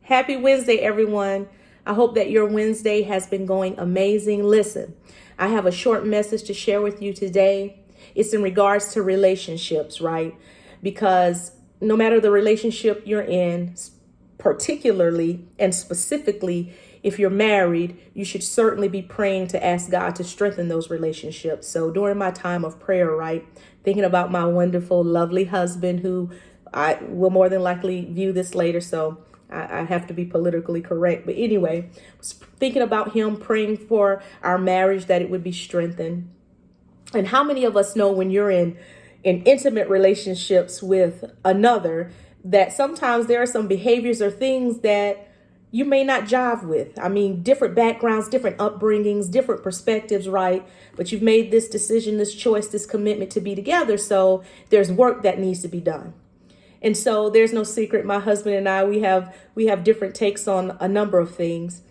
Happy Wednesday, everyone. I hope that your Wednesday has been going amazing. Listen, I have a short message to share with you today. It's in regards to relationships, right? Because no matter the relationship you're in, particularly and specifically, if you're married, you should certainly be praying to ask God to strengthen those relationships. So during my time of prayer, right, thinking about my wonderful, lovely husband who I will more than likely view this later, so I have to be politically correct. But anyway, was thinking about him, praying for our marriage, that it would be strengthened. And how many of us know when you're in intimate relationships with another, that sometimes there are some behaviors or things that you may not jive with. I mean, different backgrounds, different upbringings, different perspectives, right? But you've made this decision, this choice, this commitment to be together. So there's work that needs to be done. And so there's no secret. My husband and I, we have different takes on a number of things.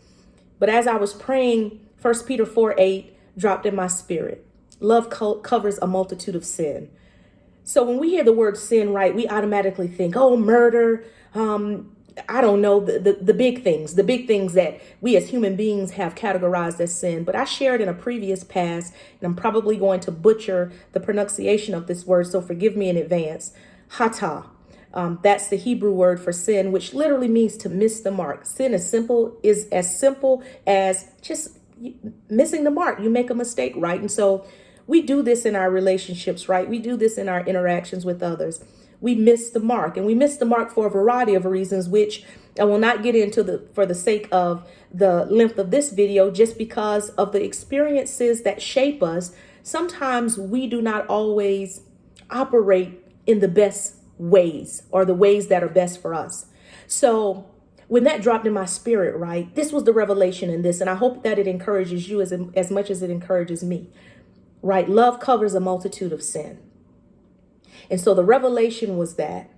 But as I was praying, 1 Peter 4:8 dropped in my spirit. Love covers a multitude of sin. So when we hear the word sin, right, we automatically think, oh, murder, I don't know, the big things that we as human beings have categorized as sin. But I shared in a previous past, and I'm probably going to butcher the pronunciation of this word, so forgive me in advance. Hata. That's the Hebrew word for sin, which literally means to miss the mark. Sin is as simple as just missing the mark. You make a mistake, right? And so we do this in our relationships, right? We do this in our interactions with others. We miss the mark, and we miss the mark for a variety of reasons, which I will not get into for the sake of the length of this video, just because of the experiences that shape us. Sometimes we do not always operate in the best ways, or the ways that are best for us. So when that dropped in my spirit, right, this was the revelation in this, and I hope that it encourages you as much as it encourages me, right? Love covers a multitude of sin. And so the revelation was that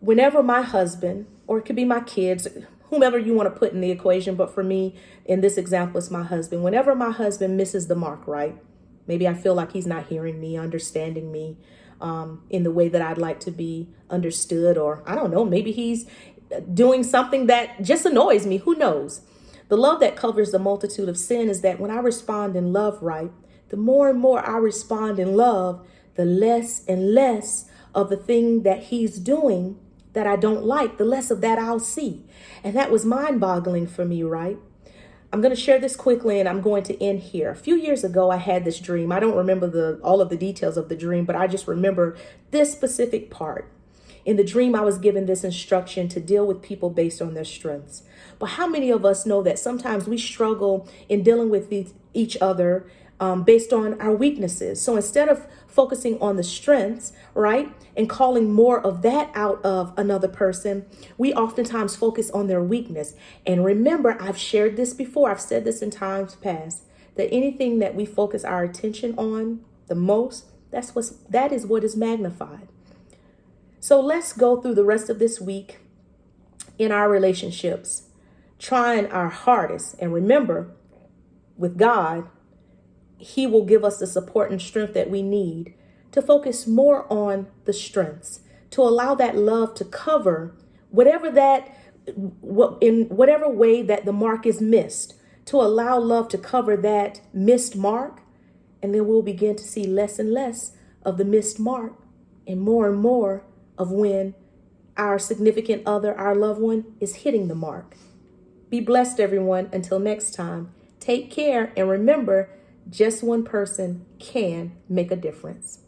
whenever my husband, or it could be my kids, whomever you want to put in the equation, but for me, in this example, it's my husband. Whenever my husband misses the mark, right? Maybe I feel like he's not hearing me, understanding me in the way that I'd like to be understood, or I don't know, maybe he's doing something that just annoys me. Who knows? The love that covers the multitude of sin is that when I respond in love, right, the more and more I respond in love, the less and less of the thing that he's doing that I don't like, the less of that I'll see. And that was mind-boggling for me, right? I'm going to share this quickly, and I'm going to end here. A few years ago, I had this dream. I don't remember all of the details of the dream, but I just remember this specific part. In the dream, I was given this instruction to deal with people based on their strengths. But how many of us know that sometimes we struggle in dealing with each other based on our weaknesses? So instead of focusing on the strengths, right, and calling more of that out of another person, we oftentimes focus on their weakness. And remember, I've shared this before, I've said this in times past, that anything that we focus our attention on the most, that is what is magnified. So let's go through the rest of this week in our relationships, trying our hardest. And remember, with God, He will give us the support and strength that we need to focus more on the strengths, to allow that love to cover in whatever way that the mark is missed, to allow love to cover that missed mark. And then we'll begin to see less and less of the missed mark and more of when our significant other, our loved one, is hitting the mark. Be blessed, everyone. Until next time, take care. And remember, just one person can make a difference.